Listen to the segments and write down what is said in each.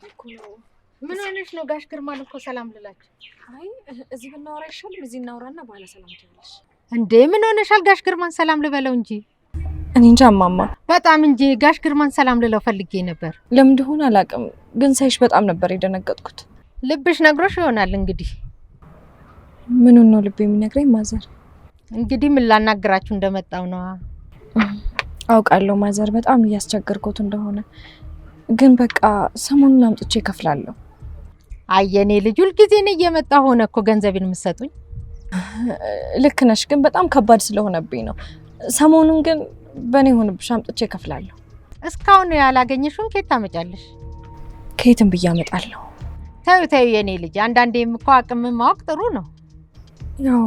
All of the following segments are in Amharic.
እኮ ነው። ምን ሆነሽ ነው? ጋሽ ግርማን እኮ ሰላም ልላችሁ። አይ እዚህ ብናወራ ይሻላል። እዚህ እናውራና በኋላ ሰላም ትይልሽ። እንዴ ምን ሆነሻል? ጋሽ ግርማን ሰላም ልበለው እንጂ። እኔ እንጃ እማማ። በጣም እንጂ ጋሽ ግርማን ሰላም ልለው ፈልጌ ነበር። ለምን እንደሆነ አላውቅም፣ ግን ሳይሽ በጣም ነበር የደነገጥኩት። ልብሽ ነግሮሽ ይሆናል እንግዲህ። ምኑን ነው ልብ የሚነግረኝ ማዘር? እንግዲህ ምን ላናግራችሁ እንደመጣው ነው። አውቃለሁ ማዘር፣ በጣም እያስቸገርኩት እንደሆነ፣ ግን በቃ ሰሞኑን አምጥቼ እከፍላለሁ። አየኔ ልጅ ሁልጊዜ ነው እየመጣ ሆነ እኮ ገንዘቤን የምትሰጡኝ። ልክ ነሽ፣ ግን በጣም ከባድ ስለሆነብኝ ነው። ሰሞኑን ግን በእኔ ሆንብሽ፣ አምጥቼ እከፍላለሁ። እስካሁን ያላገኘሽውን ከየት ታመጫለሽ? ከየትም ብዬ አመጣለሁ። ተይው የኔ ልጅ፣ አንዳንዴም እኮ አቅም ማወቅ ጥሩ ነው። ያው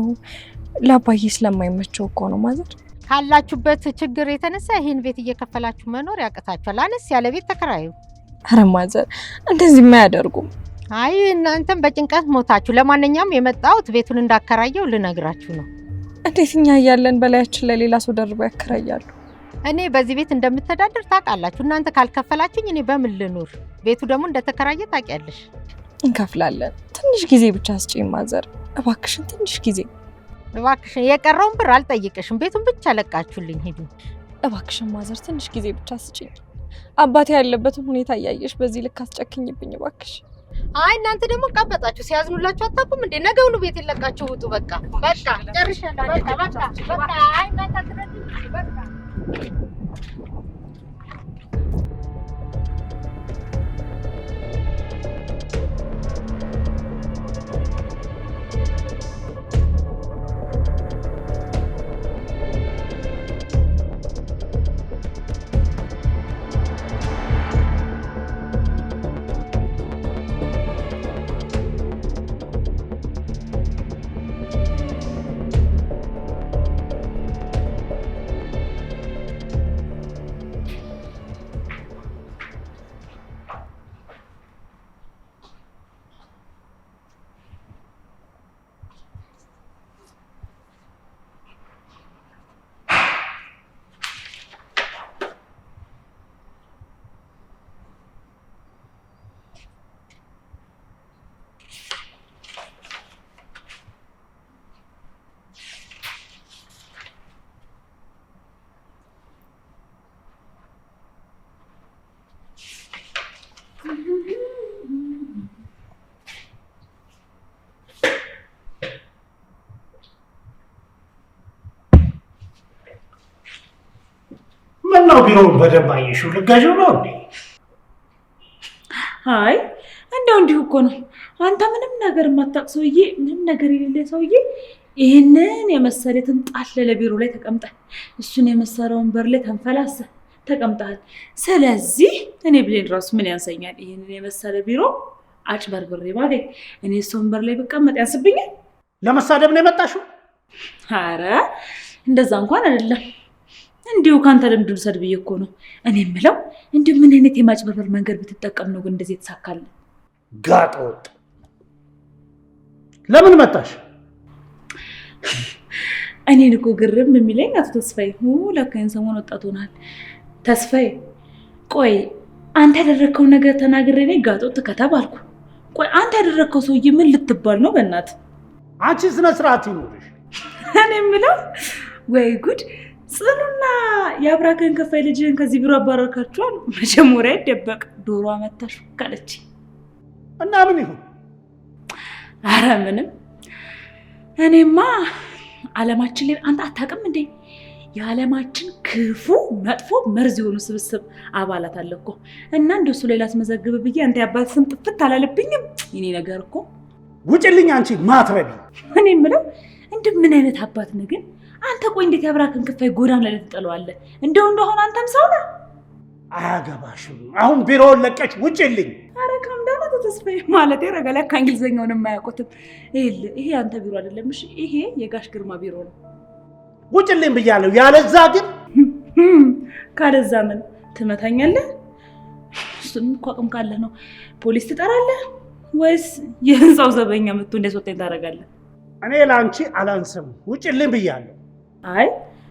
ለአባዬ ስለማይመቸው እኮ ነው ማዘር። ካላችሁበት ችግር የተነሳ ይህን ቤት እየከፈላችሁ መኖር ያቅታችኋል። አነስ ያለ ቤት ተከራዩ። አረ ማዘር እንደዚህ የማያደርጉም። አይ እናንተም በጭንቀት ሞታችሁ። ለማንኛውም የመጣሁት ቤቱን እንዳከራየው ልነግራችሁ ነው። እንዴት እኛ እያለን በላያችን ለሌላ ሰው ደርበው ያከራያሉ? እኔ በዚህ ቤት እንደምተዳደር ታውቃላችሁ። እናንተ ካልከፈላችሁኝ እኔ በምን ልኑር? ቤቱ ደግሞ እንደተከራየ ታውቂያለሽ። እንከፍላለን። ትንሽ ጊዜ ብቻ ስጪኝ ማዘር፣ እባክሽን ትንሽ ጊዜ። እባክሽን የቀረውን ብር አልጠይቅሽም። ቤቱን ብቻ ለቃችሁልኝ ሂዱ። እባክሽን ማዘር ትንሽ ጊዜ ብቻ ስጪኝ። አባቴ ያለበትን ሁኔታ እያየሽ በዚህ ልክ አስጨክኝብኝ እባክሽ። አይ እናንተ ደግሞ ቀበጣችሁ። ሲያዝኑላችሁ አታውቁም እንዴ? ነገውኑ ቤት ይለቃችሁ ውጡ። በቃ ጨርሻለሁ። በቃ አይ እናንተ አትረዱኝ። በቃ ምነው ቢሮውን በደንብ አየሽው? ልትገዢው ነው እንዴ? አይ እንደው እንዲሁ እኮ ነው። አንተ ምንም ነገር የማታውቅ ሰውዬ፣ ምንም ነገር የሌለ ሰውዬ ይህንን የመሰለ ተንጣለለ ቢሮ ላይ ተቀምጠህ እሱን የመሰለ ወንበር ላይ ተንፈላሰህ ተቀምጠሃል። ስለዚህ እኔ ብሌን ራሱ ምን ያንሰኛል? ይህንን የመሰለ ቢሮ አጭበርብሬ ባገኝ እኔ እሱ ወንበር ላይ ብቀመጥ ያንስብኛል? ለመሳደብ ነው የመጣሽው? ኧረ እንደዛ እንኳን አይደለም። እንዲሁ ካንተ ልምድ ልውሰድ ብዬ እኮ ነው። እኔ የምለው እንዲሁ ምን አይነት የማጭበርበር መንገድ ብትጠቀም ነው ግን እንደዚህ የተሳካልን? ጋጥ ወጥ። ለምን መጣሽ? እኔን እኮ ግርም የሚለኝ አቶ ተስፋዬ ለካይን ሰሞን ወጣት ሆናል። ተስፋዬ ቆይ አንተ ያደረግከው ነገር ተናግሬ እኔ ጋጥ ወጥ ከተባልኩ፣ ቆይ አንተ ያደረግከው ሰውዬ ምን ልትባል ነው? በእናትህ አንቺ ስነ ስርዓት ይኖርሽ። እኔ የምለው ወይ ጉድ! ጽኑና የአብራክህን ከፋይ ልጅህን ከዚህ ቢሮ አባረርካችኋል። መጀመሪያ ይደበቅ ዶሮ አመታሽ ካለች እና ምን ይሁን? አረ ምንም። እኔማ ዓለማችን ላይ አንተ አታውቅም እንዴ? የዓለማችን ክፉ መጥፎ መርዝ የሆኑ ስብስብ አባላት አለ እኮ። እና እንደሱ ላይ ላስመዘግብ ብዬ አንተ የአባት ስም ጥፍት አላለብኝም። የኔ ነገር እኮ ውጭልኝ አንቺ ማትረቢ። እኔ የምለው ምን አይነት አባት ነህ ግን አንተ? ቆይ እንዴት የአብራክን ክፋይ ጎዳና ላይ ትጥለዋለህ? እንደሆነ አንተም ሰው ነህ። አያገባሽም። አሁን ቢሮውን ለቀሽ ውጭልኝ። ኧረ ካምዳና ተስፋዬ ማለት ረጋላ ከእንግሊዘኛውን የማያውቁትም። ይሄ አንተ ቢሮ አይደለም እሺ፣ ይሄ የጋሽ ግርማ ቢሮ ነው። ውጭልኝ ብያለሁ። ያለዛ ግን ካለዛ ምን ትመታኛለህ? እሱም እኮ አቅም ካለህ ነው። ፖሊስ ትጠራለህ ወይስ የህንፃው ዘበኛ መጥቶ እንዲያስወጣኝ ታደርጋለህ? እኔ ለአንቺ አላንስም። ውጭልኝ ብያለሁ። አይ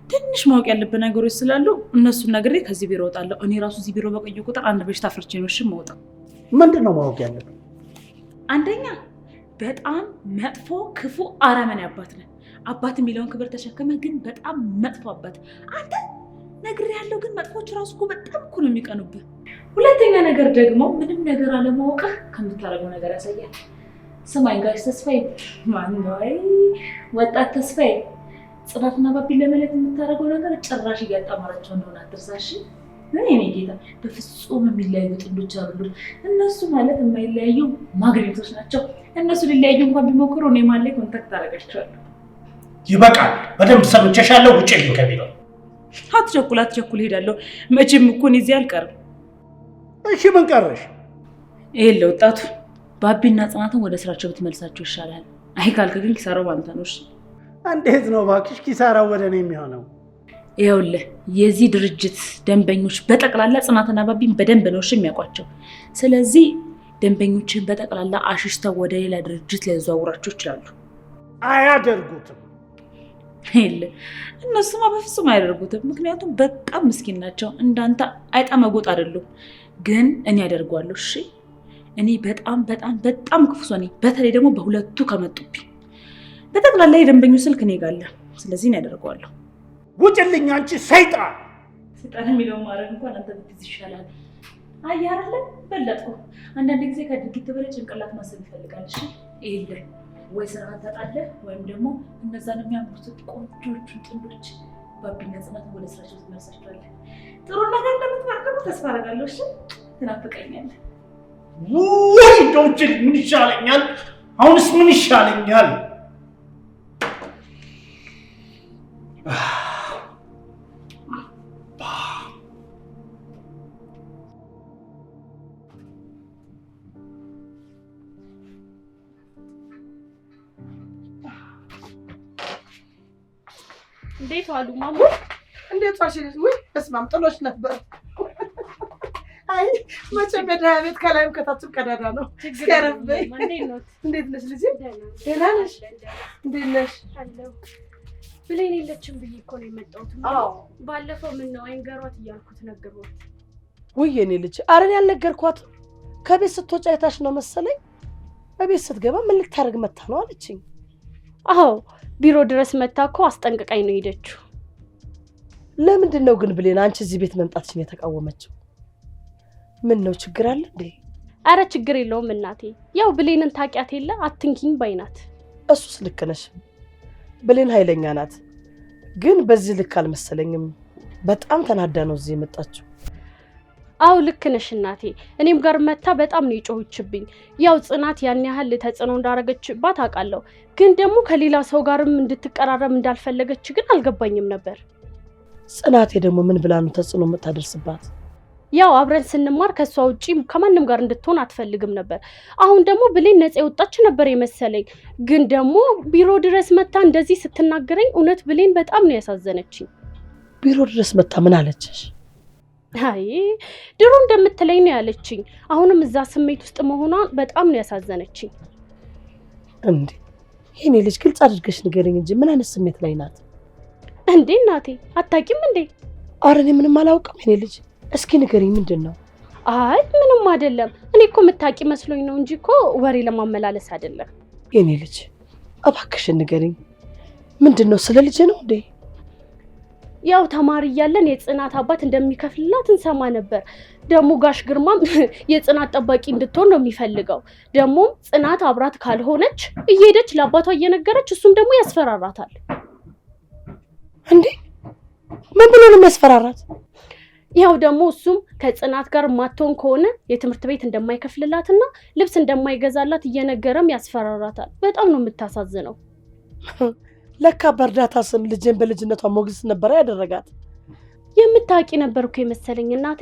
ትንሽ ማወቅ ያለብህ ነገሮች ስላሉ እነሱን ነግሬ ከዚህ ቢሮ እወጣለሁ። እኔ ራሱ እዚህ ቢሮ በቆየሁ ቁጥር አንድ በሽታ አፍርቼ ነው እሺ የምወጣው። ምንድነው ማወቅ ያለብን? አንደኛ በጣም መጥፎ ክፉ አረመኔ አባት ነህ። አባት የሚለውን ክብር ተሸከመ፣ ግን በጣም መጥፎ አባት አንተ ነግሬሃለሁ። ግን መጥፎች ራሱ እኮ በጣም እኮ ነው የሚቀኑብህ። ሁለተኛ ነገር ደግሞ ምንም ነገር አለማወቅህ ከምታደርገው ነገር ያሳያል። ስማኝ ጋሽ ተስፋዬ፣ ማነው ወጣት ተስፋዬ፣ ጽናትና ባቢን ለመለየት የምታደርገው ነገር ጭራሽ እያጣማራቸው እንደሆነ አትርሳሽ። እኔ ጌታ በፍጹም የሚለያዩ ጥንዶች አይደሉም። እነሱ ማለት የማይለያዩ ማግኔቶች ናቸው። እነሱ ሊለያዩ እንኳን ቢሞክሩ እኔ ማን ላይ ኮንታክት አደርጋቸዋለሁ። ይበቃል። በደንብ ሰምቼሻለሁ። ውጪልኝ ከቢሮ። አትቸኩል ሄዳለሁ። መቼም እኮ እኔ እዚህ አልቀርም። እሺ ምን ቀረሽ? ይሄን ለወጣቱ ባቢና ጽናትን ወደ ስራቸው ብትመልሳቸው ይሻላል። አይ ካልክ ግን ኪሳራው ባንተ ነው። እሺ እንዴት ነው እባክሽ ኪሳራው ወደ እኔ የሚሆነው? ይኸውልህ የዚህ ድርጅት ደንበኞች በጠቅላላ ጽናትና ባቢን በደንብ ነው የሚያውቋቸው። ስለዚህ ደንበኞችን በጠቅላላ አሽሽተው ወደ ሌላ ድርጅት ሊያዘዋውራቸው ይችላሉ። አያደርጉትም። እነሱማ በፍጹም አያደርጉትም። ምክንያቱም በጣም ምስኪን ናቸው። እንዳንተ አይጠመጎጥ አይደሉም። ግን እኔ ያደርጓለሁ። እሺ እኔ በጣም ክፉ ሰው ነኝ። በተለይ ደግሞ በሁለቱ ከመጡብኝ በጠቅላላ የደንበኞች ስልክ እኔ ጋር አለ። ስለዚህ እኔ ያደርጓለሁ። ውጭልኝ አንቺ ሰይጣን! ሰይጣን የሚለውን ማድረግ እንኳን አንተ ብትይዝ ይሻላል። አየህ አይደለ በለጥኩ። አንዳንድ ጊዜ ከድርጊት በላይ ጭንቅላት ማሰብ ይፈልጋል። እሺ ይሄ ወይ ስራህን ታጣለህ ወይም ደግሞ እነዛን የሚያምሩት ቆንጆቹን ጥንዶች ባቢና ጽናት ወደ ስራቸው ትመልሳቸዋለህ። ጥሩ ነገር እንደምትመርቀው ተስፋ አደርጋለሁ። እሺ ትናፍቀኛለህ። ወይ ዶንችል ምን ይሻለኛል? አሁንስ ምን ይሻለኛል? እንዴት ዋሉ ማማ? እንዴት ዋልሽ? ወይ እስማም ጥሎሽ ነበር። አይ መቼም በድሃ ቤት ከላይም ከታችም ቀዳዳ ነው። ሲያረፍበይ እንዴት ነሽ ልጅ? ደህና ነሽ? እንዴት ነሽ? ብሌን የለችም ብዬ እኮ ነው የመጣሁት። ባለፈው ምነው አይንገሯት እያልኩት ነገርኳት። ውይ የኔ ልጅ ኧረ እኔ አልነገርኳትም። ከቤት ስትወጪ አይታሽ ነው መሰለኝ። በቤት ስትገባ ምን ልታደርግ መታ ነው አለችኝ። አዎ ቢሮ ድረስ መታ እኮ አስጠንቅቃኝ ነው ሄደችው። ለምንድን ነው ግን ብሌን አንቺ እዚህ ቤት መምጣትሽን የተቃወመችው? ምን ነው ችግር አለ እንዴ? አረ ችግር የለውም እናቴ። ያው ብሌንን ታውቂያት የለ አትንኪኝ ባይናት። እሱስ ልክ ነሽ። ብሌን ኃይለኛ ናት፣ ግን በዚህ ልክ አልመሰለኝም። በጣም ተናዳ ነው እዚህ የመጣችው። አው ልክ ነሽ እናቴ። እኔም ጋር መታ በጣም ነው የጮህችብኝ። ያው ጽናት ያን ያህል ተጽዕኖ እንዳረገችባት አውቃለሁ፣ ግን ደግሞ ከሌላ ሰው ጋርም እንድትቀራረብ እንዳልፈለገች ግን አልገባኝም ነበር። ጽናቴ ደግሞ ምን ብላ ነው ተጽዕኖ የምታደርስባት? ያው አብረን ስንማር ከሷ ውጪ ከማንም ጋር እንድትሆን አትፈልግም ነበር። አሁን ደግሞ ብሌን ነፃ የወጣች ነበር የመሰለኝ፣ ግን ደግሞ ቢሮ ድረስ መታ እንደዚህ ስትናገረኝ እውነት ብሌን በጣም ነው ያሳዘነችኝ። ቢሮ ድረስ መታ ምን አለችሽ? አይ ድሮ እንደምትለኝ ነው ያለችኝ። አሁንም እዛ ስሜት ውስጥ መሆኗን በጣም ነው ያሳዘነችኝ። እንዴ የኔ ልጅ ግልጽ አድርገሽ ንገረኝ እንጂ ምን አይነት ስሜት ላይ ናት? እንዴ እናቴ አታውቂም እንዴ? ኧረ እኔ ምንም አላውቅም የኔ ልጅ። እስኪ ንገረኝ ምንድን ነው? አይ ምንም አይደለም። እኔ እኮ የምታውቂ መስሎኝ ነው እንጂ እኮ ወሬ ለማመላለስ አይደለም። የኔ ልጅ እባክሽን ንገረኝ። ምንድን ነው? ስለ ልጅ ነው እንዴ? ያው ተማሪ እያለን የጽናት አባት እንደሚከፍልላት እንሰማ ነበር። ደግሞ ጋሽ ግርማም የጽናት ጠባቂ እንድትሆን ነው የሚፈልገው። ደግሞ ጽናት አብራት ካልሆነች እየሄደች ለአባቷ እየነገረች እሱም ደግሞ ያስፈራራታል። እንዴ ምን ብሎ ነው የሚያስፈራራት? ያው ደግሞ እሱም ከጽናት ጋር ማትሆን ከሆነ የትምህርት ቤት እንደማይከፍልላትና ልብስ እንደማይገዛላት እየነገረም ያስፈራራታል። በጣም ነው የምታሳዝነው። ለካ በእርዳታ ስም ልጄን በልጅነቷ ሞግዚት ነበር ያደረጋት። የምታውቂ ነበር እኮ የመሰለኝ እናቴ።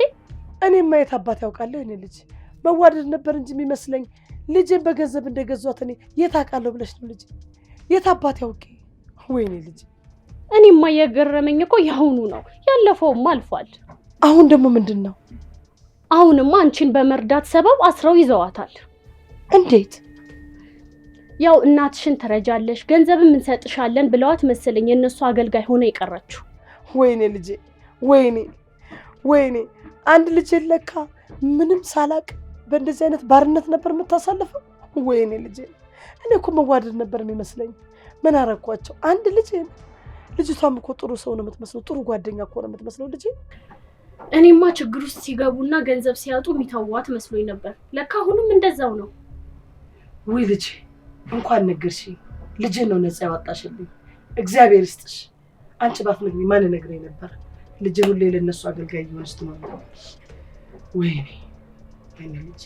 እኔማ የት አባት ያውቃለሁ? እኔ ልጅ መዋደድ ነበር እንጂ የሚመስለኝ ልጄን በገንዘብ እንደገዟት እኔ የት አውቃለሁ ብለሽ ነው ልጅ? የት አባት ያውቄ? ወይኔ ልጅ እኔማ የገረመኝ እኮ ያሁኑ ነው። ያለፈውማ አልፏል። አሁን ደግሞ ምንድን ነው? አሁንማ አንቺን በመርዳት ሰበብ አስረው ይዘዋታል። እንዴት? ያው እናትሽን ትረጃለሽ ገንዘብም እንሰጥሻለን ብለዋት መሰለኝ የነሱ አገልጋይ ሆነ የቀረችው። ወይኔ ልጄ ወይኔ አንድ ልጅ ለካ ምንም ሳላቅ በእንደዚህ አይነት ባርነት ነበር የምታሳልፈው? ወይኔ ልጄ፣ እኔ እኮ መዋደድ ነበር የሚመስለኝ። ምን አረኳቸው? አንድ ልጄ። ልጅቷም እኮ ጥሩ ሰው ነው የምትመስለው፣ ጥሩ ጓደኛ እኮ ነው የምትመስለው ልጄ። እኔማ ችግር ውስጥ ሲገቡና ገንዘብ ሲያጡ የሚተዋት መስሎኝ ነበር። ለካ ሁሉም እንደዛው ነው። ውይ ልጄ፣ እንኳን ነገርሽኝ። ልጄ ነው ነፃ ያወጣሽልኝ። እግዚአብሔር ይስጥሽ። አንቺ ባትነግሪኝ ማን ነግረኝ ነበር? ልጄ ሁሌ ለነሱ አገልጋይ እየሆነች ትኖር ነበር። ወይኔ ወይኔ ልጄ።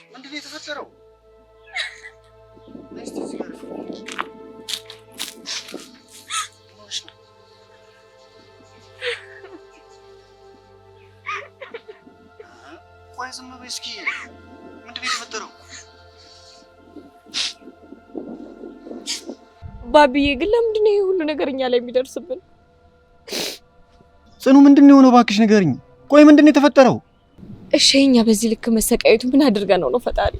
ምንድነው የተፈጠረው? ቆይ ዝም በይ እስኪ። ምንድነው የተፈጠረው? ባቢዬ ግን ለምንድነው ይሄ ሁሉ ነገር እኛ ላይ የሚደርስብን? ጽኑ ምንድነው የሆነው? እባክሽ ንገሪኝ። ቆይ ምንድነው የተፈጠረው? እሺ እኛ በዚህ ልክ መሰቃየቱ ምን አድርገን ነው ፈጣሪ?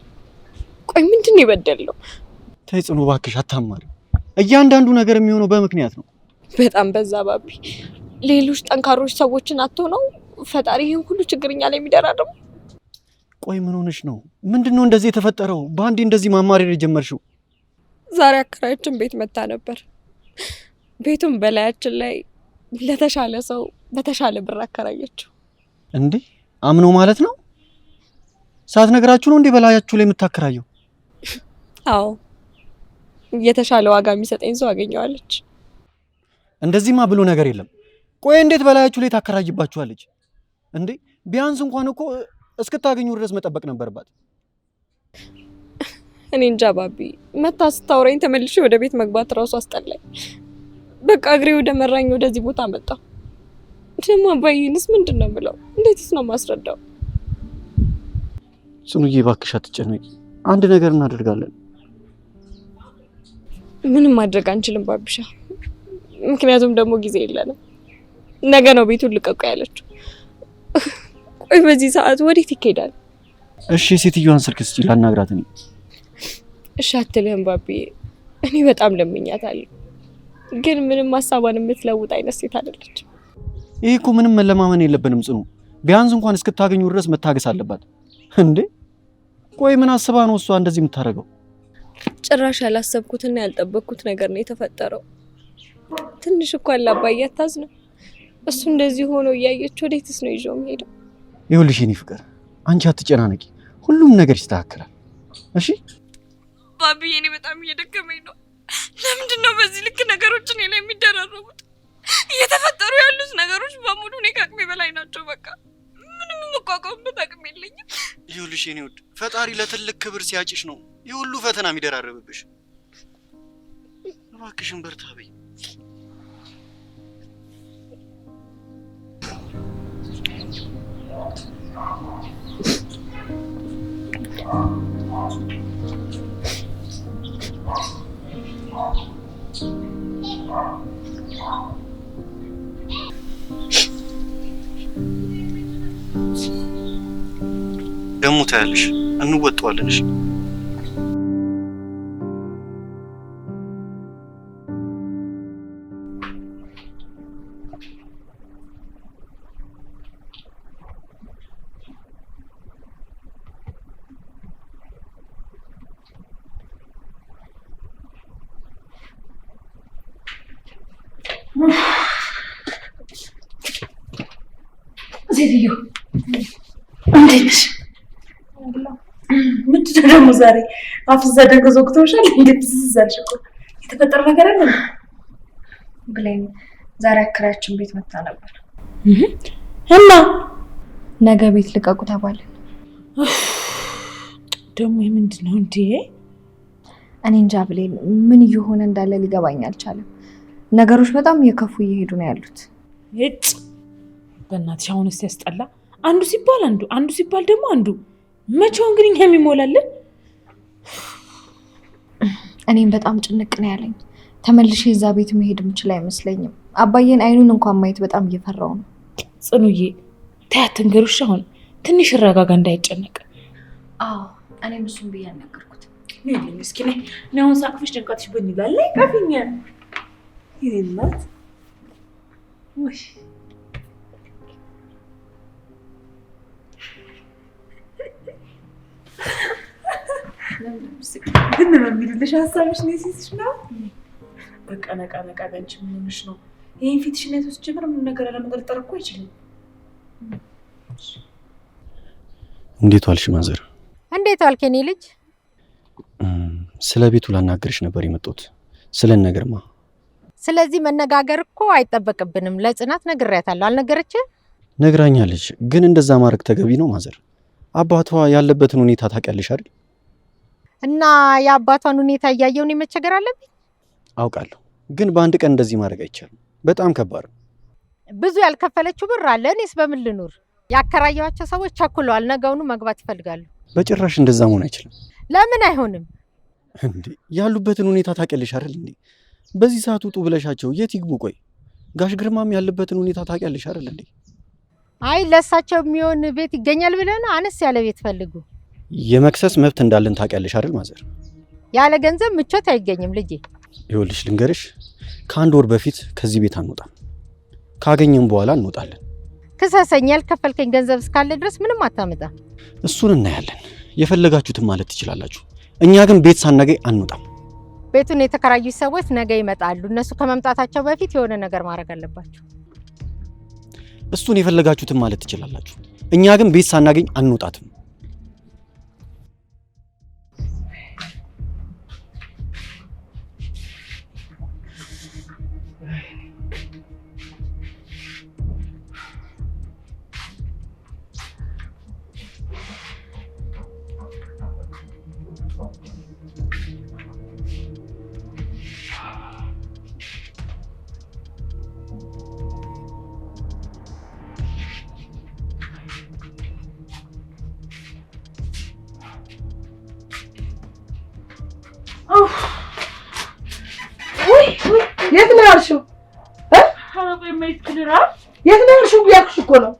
ቆይ ምንድነው የበደልነው? ተይ ጽኑ እባክሽ አታማሪ። እያንዳንዱ ነገር የሚሆነው በምክንያት ነው። በጣም በዛ ባቢ። ሌሎች ጠንካሮች ሰዎችን አጥቶ ነው ፈጣሪ ይሄን ሁሉ ችግር እኛ ላይ የሚደራረው? ቆይ ምን ሆነሽ ነው? ምንድነው እንደዚህ የተፈጠረው? በአንዴ እንደዚህ ማማረር የጀመርሽው? ዛሬ አከራያችን ቤት መታ ነበር። ቤቱን በላያችን ላይ ለተሻለ ሰው በተሻለ ብር አከራየችው። እንዴ አምኖ ማለት ነው? ሳትነግራችሁ ነው እንዴ በላያችሁ ላይ የምታከራየው? አዎ የተሻለ ዋጋ የሚሰጠኝ ሰው አገኘዋለች። እንደዚህማ ብሎ ነገር የለም። ቆይ እንዴት በላያችሁ ላይ ታከራይባችኋለች እንዴ? ቢያንስ እንኳን እኮ እስክታገኙ ድረስ መጠበቅ ነበርባት። እኔ እንጃ ባቢ፣ መታ ስታወራኝ ተመልሼ ወደ ቤት መግባት እራሱ አስጠላኝ። በቃ እግሬ ወደ መራኝ ወደዚህ ቦታ መጣ። ደግሞ አባዬንስ ምንድን ነው የምለው? እንዴትስ ነው ማስረዳው? ጽኑዬ እባክሽ አትጨነቂ፣ አንድ ነገር እናደርጋለን። ምንም ማድረግ አንችልም ባብሻ፣ ምክንያቱም ደግሞ ጊዜ የለንም። ነገ ነው ቤቱን ልቀቁ ያለችው። ቆይ በዚህ ሰዓት ወዴት ይኬዳል? እሺ ሴትዮዋን ስልክ እስኪ ላናግራት። እኔ እሺ አትልህም ባቢዬ፣ እኔ በጣም ለምኛታለሁ፣ ግን ምንም ሀሳቧን የምትለውጥ አይነት ሴት አይደለች። ይሄ እኮ ምንም መለማመን የለብንም ጽኑ፣ ቢያንስ እንኳን እስክታገኙ ድረስ መታገስ አለባት እንዴ። ቆይ ምን አስባ ነው እሷ እንደዚህ የምታደርገው? ጭራሽ ያላሰብኩትና ያልጠበቅኩት ነገር ነው የተፈጠረው። ትንሽ እንኳን ላባዬ አታዝንም? እሱ እንደዚህ ሆኖ እያየች ወዴትስ ነው ይዤው የምሄደው? ይኸውልሽ የኔ ፍቅር፣ አንቺ አትጨናነቂ፣ ሁሉም ነገር ይስተካከላል። እሺ ባቢዬ፣ እኔ በጣም እየደከመኝ ነው። ለምንድን ነው በዚህ ልክ ነገሮች እኔ ላይ የሚደራረቡት? እየተፈጠሩ ያሉት ነገሮች በሙሉ እኔ ከአቅሜ በላይ ናቸው። በቃ ምንም የምቋቋምበት አቅም የለኝም። ይኸውልሽ የኔ ውድ፣ ፈጣሪ ለትልቅ ክብር ሲያጭሽ ነው ይህ ሁሉ ፈተና የሚደራረብብሽ። እባክሽን በርታ በይ። ደግሞ ታያለሽ፣ እንወጣዋለን። እሺ ሴትዮ እንዴት ነሽ? ምንድን ነው ደግሞ ዛሬ አፍዛ ደንገዝ ወቅቶሻል? እንዴት ትዝዛልሽ እኮ የተፈጠረ ነገር አለ ብሌን። ዛሬ አከራያችን ቤት መታ ነበር እና ነገ ቤት ልቀቁ ተባለ። ደግሞ ምንድን ነው እንዴ? እኔ እንጃ ብሌን ምን እየሆነ እንዳለ ሊገባኝ አልቻለም። ነገሮች በጣም እየከፉ እየሄዱ ነው ያሉት። እጭ በእናትሽ አሁንስ ያስጠላ። አንዱ ሲባል አንዱ፣ አንዱ ሲባል ደግሞ አንዱ። መቼው እንግዲህ እኛ የሚሞላልን። እኔም በጣም ጭንቅ ነው ያለኝ። ተመልሼ እዛ ቤት መሄድ የምችል አይመስለኝም። አባዬን አይኑን እንኳን ማየት በጣም እየፈራው ነው። ጽኑዬ ታያት እንገሩሽ። አሁን ትንሽ ረጋጋ እንዳይጨነቅ። አዎ እኔም እሱን ብዬ አልነገርኩት። ነይ እስኪ ነይ። እኔ አሁን ሳቅፍሽ ጭንቀትሽ ብን ይላል። ላይ ቀፊኛ ይሄናት ወይ ግን ነው የሚልልሽ ሀሳብሽ ነው ሲስሽ ነው። በቃ ነቃ ነቃ በንቺ ምን ሆነሽ ነው? ይሄን ፊትሽን አይቶስ ጀምር ምን ነገር አለመጠርጠር እኮ አይችልም። እንዴት ዋልሽ ማዘር? እንዴት ዋልክ የኔ ልጅ? ስለ ቤቱ ላናገርሽ ነበር የመጣሁት። ስለን ነገርማ። ስለዚህ መነጋገር እኮ አይጠበቅብንም። ለጽናት ነግሬያታለሁ። አልነገረችም? ነግራኛለች፣ ግን እንደዛ ማድረግ ተገቢ ነው ማዘር? አባቷ ያለበትን ሁኔታ ታውቂያለሽ አይደል? እና የአባቷን ሁኔታ እያየሁ እኔ መቸገር አለብኝ? አውቃለሁ፣ ግን በአንድ ቀን እንደዚህ ማድረግ አይቻልም። በጣም ከባድ ነው። ብዙ ያልከፈለችው ብር አለ። እኔስ በምን ልኑር? ያከራየኋቸው ሰዎች ቸኩለዋል። ነገውኑ መግባት ይፈልጋሉ። በጭራሽ እንደዛ መሆን አይችልም። ለምን አይሆንም እንዴ? ያሉበትን ሁኔታ ታውቂያለሽ አይደል እንዴ? በዚህ ሰዓት ውጡ ብለሻቸው የት ይግቡ? ቆይ ጋሽ ግርማም ያለበትን ሁኔታ ታውቂያለሽ አይደል እንዴ? አይ ለእሳቸው የሚሆን ቤት ይገኛል ብለህ ነው? አነስ ያለ ቤት ፈልጉ። የመክሰስ መብት እንዳለን ታውቂያለሽ አይደል ማዘር? ያለ ገንዘብ ምቾት አይገኝም ልጄ። ይኸውልሽ ልንገርሽ፣ ከአንድ ወር በፊት ከዚህ ቤት አንወጣም። ካገኘን በኋላ እንወጣለን። ክሰሰኝ። ያልከፈልከኝ ገንዘብ እስካለ ድረስ ምንም አታመጣ። እሱን እናያለን። የፈለጋችሁትን ማለት ትችላላችሁ። እኛ ግን ቤት ሳናገኝ አንወጣም። ቤቱን የተከራዩ ሰዎች ነገ ይመጣሉ። እነሱ ከመምጣታቸው በፊት የሆነ ነገር ማድረግ አለባቸው። እሱን የፈለጋችሁትን ማለት ትችላላችሁ። እኛ ግን ቤት ሳናገኝ አንወጣትም። የት ነው ያልሽው? የት ነው ያልሽው ብያለሽ እኮ ነው።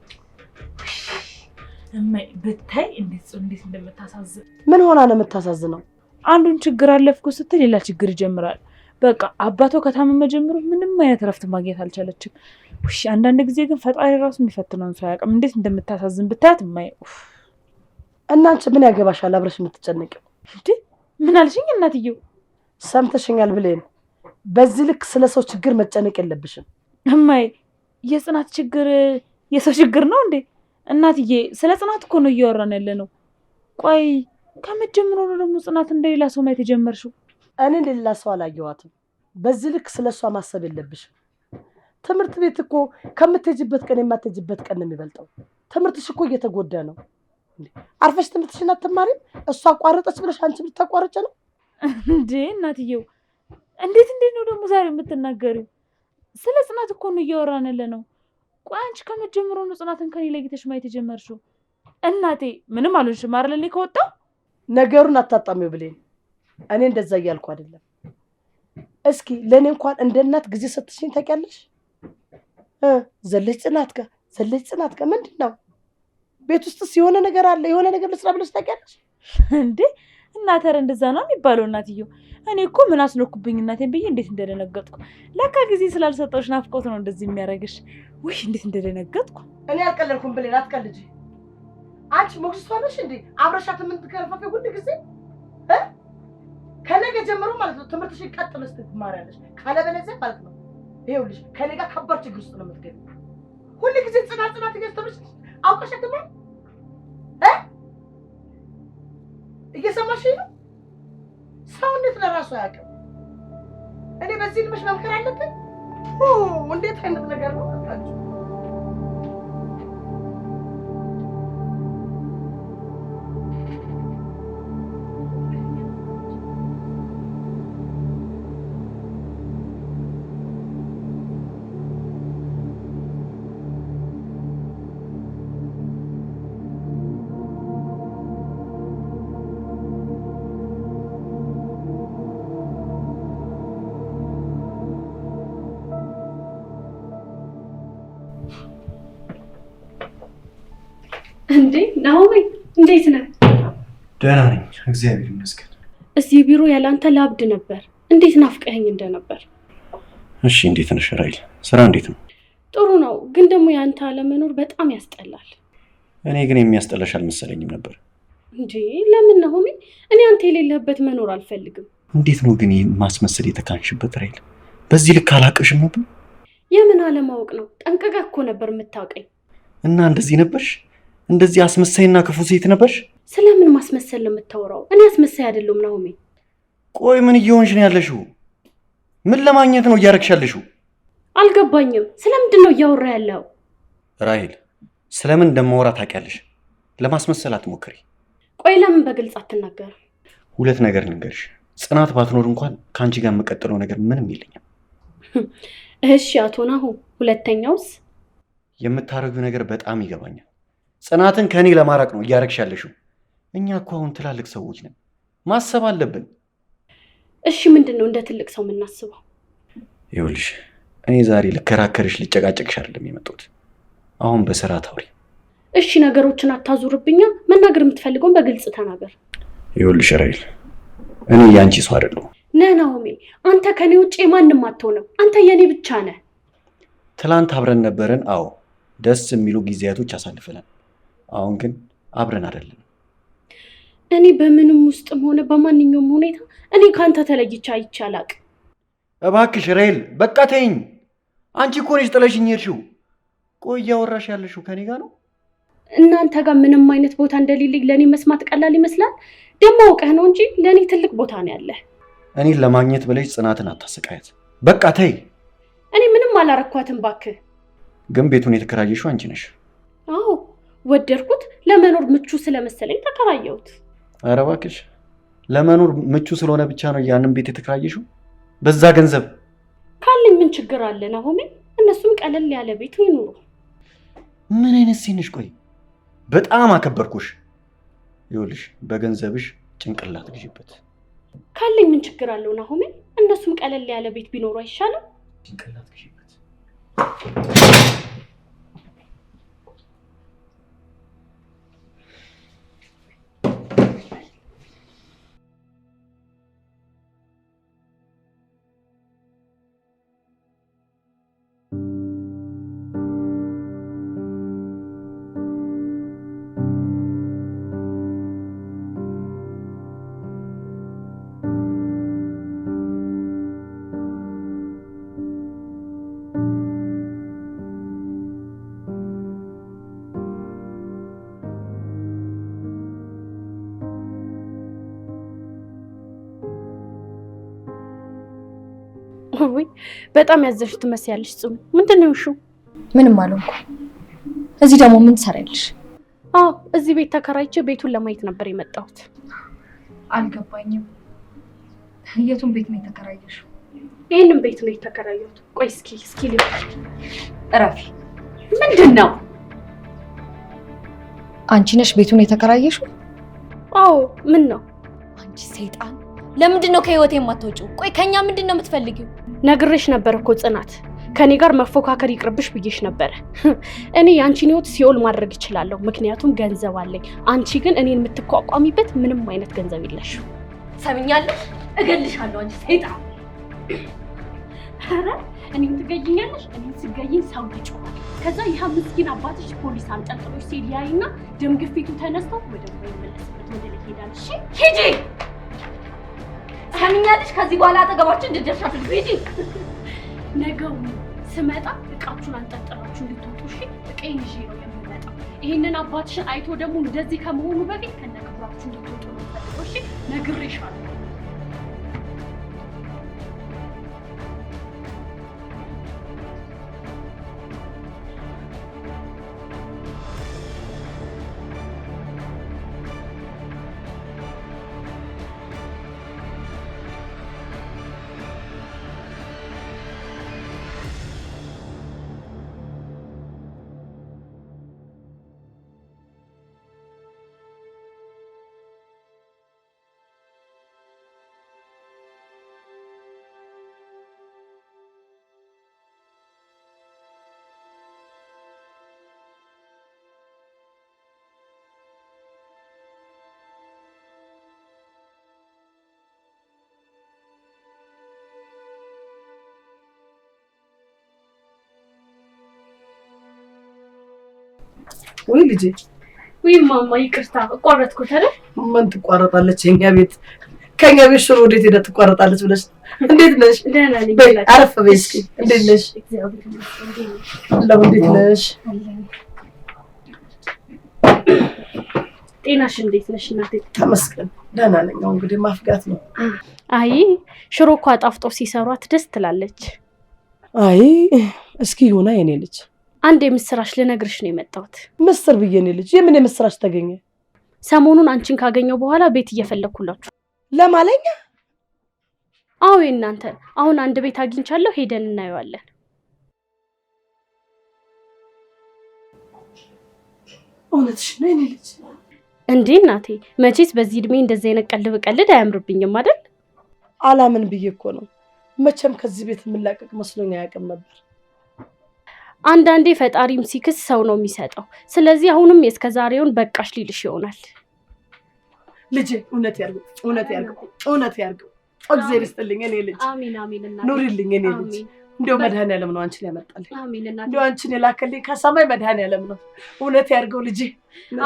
እማይ ብታይ እንዴት እንደምታሳዝን። ምን ሆና ነው የምታሳዝነው? አንዱን ችግር አለፍኩ ስትል ሌላ ችግር ይጀምራል። በቃ አባቷ ከታመመ ጀምሮ ምንም አይነት እረፍት ማግኘት አልቻለችም። ውሽ አንዳንድ ጊዜ ግን ፈጣሪ ራሱ የሚፈትነውን ሰው አያውቅም። እንዴት እንደምታሳዝን ብታያት እማይ። እናንቺ ምን ያገባሻል አብረሽ የምትጨነቂው? እንዴ ምን አልሽኝ እናትየው? ሰምተሽኛል ብሌን። በዚህ ልክ ስለ ሰው ችግር መጨነቅ የለብሽም እማይ። የጽናት ችግር የሰው ችግር ነው እንዴ? እናትዬ ስለ ጽናት እኮ ነው እያወራን ያለ ነው። ቆይ ከመጀመሩ ነው ደግሞ ጽናት እንደሌላ ሰው ማየት የጀመርሽው? እኔ እንደሌላ ሰው አላየኋትም። በዚህ ልክ ስለ እሷ ማሰብ የለብሽም። ትምህርት ቤት እኮ ከምትሄጂበት ቀን የማትሄጂበት ቀን ነው የሚበልጠው። ትምህርትሽ እኮ እየተጎዳ ነው። አርፈሽ ትምህርትሽን አትማሪም? እሷ አቋረጠች ብለሽ አንቺ ብታቋርጭ ነው እንዴ? እናትየው እንዴት ነው ደግሞ ዛሬ የምትናገሪው? ስለ ጽናት እኮ ነው እያወራን ያለ ነው። ቆይ አንቺ ከመጀመሩ ነው ጽናትን ከኔ ለይተሽ ማየት የጀመርሽው? እናቴ ምንም አልሆንሽም አይደል? እኔ ከወጣሁ ነገሩን አታጣሚው ብሌን። እኔ እንደዛ እያልኩ አይደለም። እስኪ ለእኔ እንኳን እንደ እናት ጊዜ ሰጥሽኝ ታውቂያለሽ? ዘለች ጽናት ጋር ምንድን ነው ቤት ውስጥስ የሆነ ነገር አለ? የሆነ ነገር ልስራ ብለሽ ታውቂያለሽ እንዴ? እናት ኧረ እንደዛ ነው የሚባለው እናትየው። እኔ እኮ ምን አስነኩብኝ እናቴን ብዬ እንዴት እንደደነገጥኩ። ለካ ጊዜ ስላልሰጠሁሽ ናፍቆት ነው እንደዚህ የሚያደርግሽ። ውይ እንዴት እንደደነገጥኩ። እኔ አልቀለድኩም ብሌን፣ አትቀልጂ። አንቺ ሞግዚቷ ነሽ እንዴ? አብረሻት የምትከረፋፊ ሁሉ ጊዜ ከነገ ጀምሮ ማለት ነው ትምህርትሽን ቀጥ ብለሽ ትማሪያለሽ። ካለበለዚያ ማለት ነው ይኸውልሽ ከኔ ጋር ከባድ ችግር ውስጥ ነው የምትገቢው። ሁሉ ጊዜ ጽናት እያስተምርሽ አውቀሽ አትማሪ። እየሰማሽኝ ነው? ሰው እንዴት ለራሱ አያውቅም? እኔ በዚህ ልምሽ መምከር አለብን? እንዴት አይነት ነገር ነው? እንዴ ናሆሜ እንዴት ነህ? ደህና ነኝ እግዚአብሔር ይመስገን። እዚህ ቢሮ ያላንተ ላብድ ነበር። እንዴት ናፍቀኸኝ እንደነበር። እሺ እንዴት ነሽ ራይል? ስራ እንዴት ነው? ጥሩ ነው፣ ግን ደግሞ ያንተ አለመኖር በጣም ያስጠላል። እኔ ግን የሚያስጠላሽ አልመሰለኝም ነበር። እንዴ ለምን ናሆሜ? እኔ አንተ የሌለበት መኖር አልፈልግም። እንዴት ነው ግን ማስመሰል የተካንሽበት ራይል? በዚህ ልክ አላቅሽም ነበር? የምን አለማወቅ ነው? ጠንቀቀህ እኮ ነበር የምታውቀኝ። እና እንደዚህ ነበርሽ? እንደዚህ አስመሳይና ክፉ ሴት ነበርሽ? ስለምን ማስመሰል ነው የምታወራው? እኔ አስመሳይ አይደለም ናሆሜ። ቆይ ምን እየሆንሽ ነው ያለሽው? ምን ለማግኘት ነው እያረግሽ ያለሽው? አልገባኝም። ስለምንድን ነው እያወራ ያለው? ራይል ስለምን እንደማወራ ታውቂያለሽ። ለማስመሰል አትሞክሪ። ቆይ ለምን በግልጽ አትናገርም? ሁለት ነገር ልንገርሽ። ጽናት ባትኖር እንኳን ከአንቺ ጋር የምቀጥለው ነገር ምንም የለኝም። እሺ አቶ ናሁ፣ ሁለተኛውስ? የምታረጊው ነገር በጣም ይገባኛል። ጽናትን ከእኔ ለማራቅ ነው እያረግሽ ያለሽው። እኛ እኮ አሁን ትላልቅ ሰዎች ነን፣ ማሰብ አለብን። እሺ ምንድን ነው እንደ ትልቅ ሰው የምናስበው? ይኸውልሽ እኔ ዛሬ ልከራከርሽ ልጨቃጨቅሽ አይደለም የመጣሁት። አሁን በስራ ታውሪ። እሺ ነገሮችን አታዙርብኛ። መናገር የምትፈልገውን በግልጽ ተናገር። ይኸውልሽ ራይል እኔ ያንቺ ሰው አይደለሁም። ነህ ናሆሜ፣ አንተ ከኔ ውጭ ማንም አትሆንም። አንተ የኔ ብቻ ነህ። ትላንት አብረን ነበረን። አዎ ደስ የሚሉ ጊዜያቶች አሳልፈናል። አሁን ግን አብረን አይደለም። እኔ በምንም ውስጥም ሆነ በማንኛውም ሁኔታ እኔ ካንተ ተለይቼ አይቼ አላቅም። እባክሽ ራይል በቃ ተይኝ። አንቺ እኮ ነሽ ጥለሽኝ ሄድሽው። ቆይ እያወራሽ ያለሽው ከኔ ጋር ነው? እናንተ ጋር ምንም አይነት ቦታ እንደሌለኝ ለእኔ መስማት ቀላል ይመስላል። ደግሞ አውቀህ ነው እንጂ ለእኔ ትልቅ ቦታ ነው ያለህ። እኔን ለማግኘት ብለሽ ጽናትን አታሰቃያት። በቃ ተይ። እኔ ምንም አላረኳትም ባክህ። ግን ቤቱን የተከራየሽው አንቺ ነሽ። አዎ ወደድኩት። ለመኖር ምቹ ስለመሰለኝ ተከራየሁት። ኧረ እባክሽ ለመኖር ምቹ ስለሆነ ብቻ ነው ያንን ቤት የተከራየሽው? በዛ ገንዘብ ካለኝ ምን ችግር አለ ናሆሜ? እነሱም ቀለል ያለ ቤት ይኑሩ። ምን አይነት ሴት ነሽ? ቆይ በጣም አከበርኩሽ። ይኸውልሽ በገንዘብሽ ጭንቅላት ግዢበት። ካለኝ ምን ችግር አለው ናሆሜ? እነሱም ቀለል ያለ ቤት ቢኖሩ አይሻልም? ጭንቅላት ግዢበት። ወይ በጣም ያዘሽ ትመስያለሽ ጽኑ። ምንድን ነው እሹ? ምንም አልሆንኩ። እዚህ ደግሞ ምን ትሰሪያለሽ? አዎ እዚህ ቤት ተከራይቼ ቤቱን ለማየት ነበር የመጣሁት። አልገባኝም። የቱን ቤት ነው የተከራየሽው? ይህንን ቤት ነው የተከራየሁት። ቆይ እስኪ ልበል። እረፊ። ምንድን ነው? አንቺ ነሽ ቤቱን የተከራየሽው? አዎ ምን ነው? አንቺ ሰይጣን፣ ለምንድን ነው ከህይወቴ የማትወጪው? ቆይ ከኛ ምንድን ነው የምትፈልጊው? ነግሬሽ ነበር እኮ ጽናት፣ ከኔ ጋር መፎካከር ይቅርብሽ ብዬሽ ነበረ። እኔ የአንቺን ህይወት ሲኦል ማድረግ እችላለሁ፣ ምክንያቱም ገንዘብ አለኝ። አንቺ ግን እኔን የምትቋቋሚበት ምንም አይነት ገንዘብ የለሽም። ሰምኛለሽ? እገልሻለሁ አንቺ ሰይጣን። ኧረ እኔም ትገይኛለሽ። እኔም ስገይኝ ሰው ይጮሃል። ከዛ ይህ ምስኪን አባትሽ ፖሊስ አንጠልጥሎሽ ሲሄድ ያይና ደም ግፊቱ ተነስቶ ወደ መለስበት ወደ ላይ ሄዳል። እሺ ሂጂ። ሰምኛለሽ? ከዚህ በኋላ አጠገባችን እንድትደርሺ ሂጂ። ነገው ስመጣ እቃችሁን አንጠልጥላችሁ እንድትወጡ እሺ። እቃዬን ይዤ ነው የምመጣው። ይህንን አባትሽን አይቶ ደግሞ እንደዚህ ከመሆኑ በፊት ከነክብራችሁ እንድትወጡ ነው የምፈልገው። እሺ ነግሬሻለሁ። ወይ ልጄ ወይ ማማ ይቅርታ ቆረጥኩት አይደል? ምን ትቋረጣለች? ከኛ ቤት ሽሮ ወዴት ሄዳ ትቋረጣለች ብለሽ? እንዴት ነሽ? ደህና ነኝ። አረፍ በይ እስኪ። እንዴት ነሽ? እንዴት ነሽ? ጤናሽ እንዴት ነሽ እናቴ? ተመስገን ደህና ነኝ። አሁን እንግዲህ ማፍጋት ነው። አይ ሽሮ እኮ አጣፍጦ ሲሰሯት ደስ ትላለች። አይ እስኪ ይሁና የኔ ልጅ። አንድ የምስራች ልነግርሽ ነው የመጣሁት። ምስር ብዬ የኔ ልጅ። የምን የምስራች ተገኘ? ሰሞኑን አንቺን ካገኘው በኋላ ቤት እየፈለኩላችሁ። ለማለኛ? አዎ እናንተ። አሁን አንድ ቤት አግኝቻለሁ፣ ሄደን እናየዋለን። እውነትሽ ነው የኔ ልጅ? እንዴ እናቴ፣ መቼስ በዚህ እድሜ እንደዚህ አይነት ቀልድ በቀልድ አያምርብኝም አይደል? አላምን ብዬ እኮ ነው። መቼም ከዚህ ቤት የምላቀቅ መስሎኝ አያውቅም ነበር። አንዳንዴ ፈጣሪም ሲክስ ሰው ነው የሚሰጠው። ስለዚህ አሁንም የእስከዛሬውን በቃሽ ሊልሽ ይሆናል። ልጄ እውነት ያርገው፣ እውነት ያርገው፣ እውነት ያርገው። እግዚአብሔር ይስጥልኝ እኔ ልጅ። አሜን አሜን እናቴ። ኑሪልኝ እኔ ልጅ። እንደው መድኃኒዓለም ነው አንቺን ያመጣልኝ። አሜን እናቴ። እንደው አንቺን የላከልኝ ከሰማይ መድኃኒዓለም ነው። እውነት ያርገው ልጄ።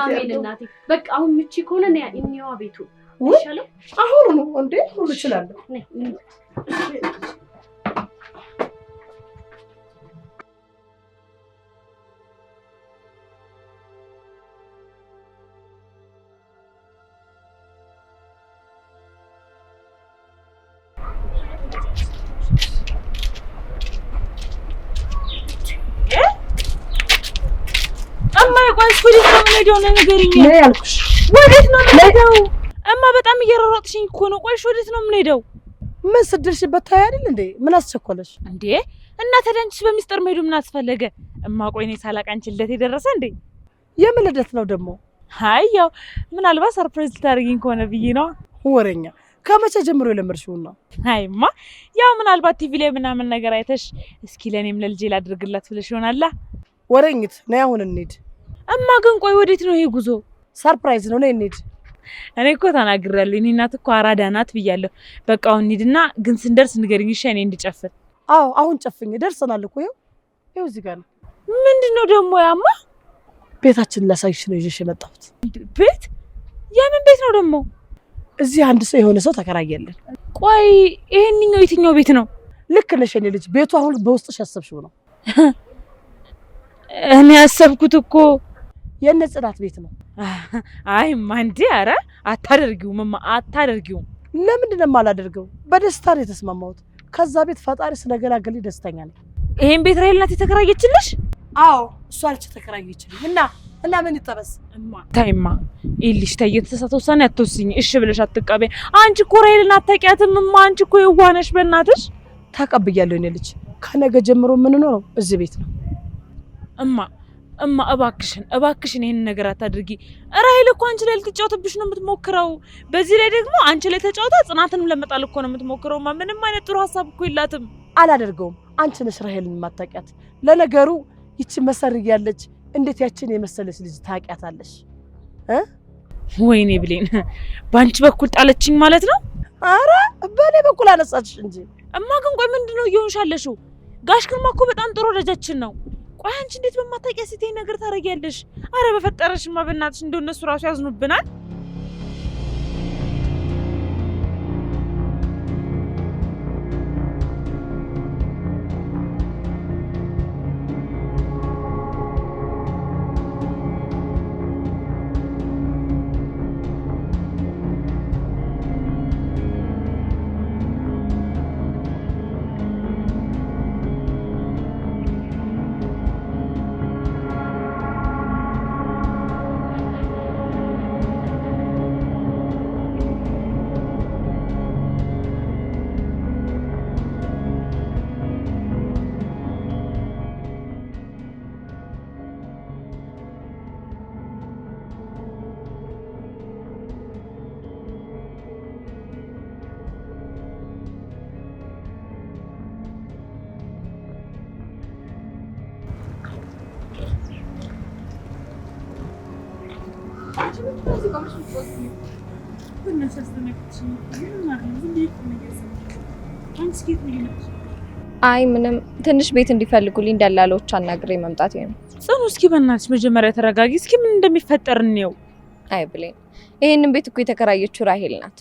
አሜን እናቴ። በቃ አሁን ምቺ ከሆነ ነው እኛዋ ቤቱ ይሻለው። አሁን ነው እንዴ? ሁሉ እችላለሁ። ወዴት ነው የምንሄደው? ንገሪኝ። ነይ ያልኩሽ። ወዴት ነው የምንሄደው? እማ በጣም እየሮሮጥሽኝ እኮ ነው። ቆይሽ ወዴት ነው የምንሄደው? ምን ስድርሽበት ታይ አይደል እንዴ? ምን አስቸኮለሽ እንዴ? እና ታዲያ አንቺስ በሚስጥር መሄዱ ምን አስፈለገ? እማ ቆይ እኔ ሳላቅ አንቺ ልደት የደረሰ እንዴ? የምን ልደት ነው ደግሞ? አይ ያው ምናልባት ሰርፕራይዝ ልታደርጊኝ ከሆነ ብዬ ነው። ወሬኛ ከመቼ ጀምሮ የለመድሽው ነው? አይማ ያው ምናልባት ቲቪ ላይ ምናምን ነገር አይተሽ እስኪ ለኔም ለልጄ ላድርግላት ብለሽ ይሆናል። ወሬኝት ነይ አሁን እንሂድ። እማ ግን ቆይ ወዴት ነው ይሄ ጉዞ? ሰርፕራይዝ ነው። ነይ እንሂድ። እኔ እኮ ተናግሬያለሁ። እኔ እናት እኮ አራዳ ናት ብያለሁ። በቃ አሁን እንሂድና ግን ስንደርስ ንገሪኝ እሺ? እኔ እንድጨፍር። አዎ አሁን ጨፍኝ። ደርሰናል እኮ ይኸው እዚህ ጋር ነው። ምንድነው ደግሞ ያማ? ቤታችንን ላሳይሽ ነው ይዤሽ የመጣሁት። ቤት? የምን ቤት ነው ደግሞ? እዚህ አንድ ሰው የሆነ ሰው ተከራየልን። ቆይ ይሄንኛው የትኛው ቤት ነው? ልክ ነሽ የኔ ልጅ። ቤቱ አሁን በውስጥሽ ያሰብሽው ነው። እኔ ያሰብኩት እኮ የእነ ጽናት ቤት ነው። አይ ማንዲ፣ ኧረ አታደርጊውም እማ አታደርጊውም። ለምንድን ነው የማላደርገው? በደስታ ነው የተስማማሁት። ከዛ ቤት ፈጣሪ ስለገላገልኝ ደስተኛ ነኝ። ይሄን ቤት ራይል ናት የተከራየችልሽ? አዎ እሷ አለች የተከራየችልኝ። እና ምን ይጠበስ? እማ ታይማ ይልሽ ታይ፣ የተሳሳተ ውሳኔ አትወስኝ። እሺ ብለሽ አትቀበይ። አንቺ እኮ ራይልን አታውቂያትም እማ። አንቺ እኮ የዋህ ነሽ በእናትሽ። ተቀብያለሁ የኔ ልጅ። ከነገ ጀምሮ የምንኖረው እዚህ ቤት ነው። እማ እባክሽን ይሄን ነገር አታድርጊ። ራይል እኮ አንቺ ላይ ልትጫወትብሽ ነው የምትሞክረው። በዚህ ላይ ደግሞ አንቺ ላይ ተጫውታ ጽናትንም ለመጣል እኮ ነው የምትሞክረው። ምንም አይነት ጥሩ ሀሳብ እኮ የላትም። አላደርገውም። አንቺ ነሽ ራይልን የማታውቂያት። ለነገሩ ይቺ መሰርግ ያለች እንዴት ያችን የመሰለች ልጅ ታውቂያታለሽ? ወይኔ ብሌን፣ በአንቺ በኩል ጣለችኝ ማለት ነው? አረ በእኔ በኩል አነሳችሽ እንጂ። እማ ግን ቆይ ምንድነው እየሆንሽ ያለሽው? ጋሽ ግርማ እኮ በጣም ጥሩ ልጃችን ነው። ቆይ አንቺ እንዴት በማታውቂያ ሴት ነገር ታረጊያለሽ? አረ በፈጠረሽማ በእናትሽ እንደው እነሱ ራሱ ያዝኑብናል። አይ ምንም፣ ትንሽ ቤት እንዲፈልጉልኝ ደላሎች አናግሬ መምጣት ነው። ጽኑ ጽኑ እስኪ በእናትሽ መጀመሪያ ተረጋጊ። እስኪ ምን እንደሚፈጠር እንየው። አይ ብሌን፣ ይሄንን ቤት እኮ የተከራየችው ራሄል ናት።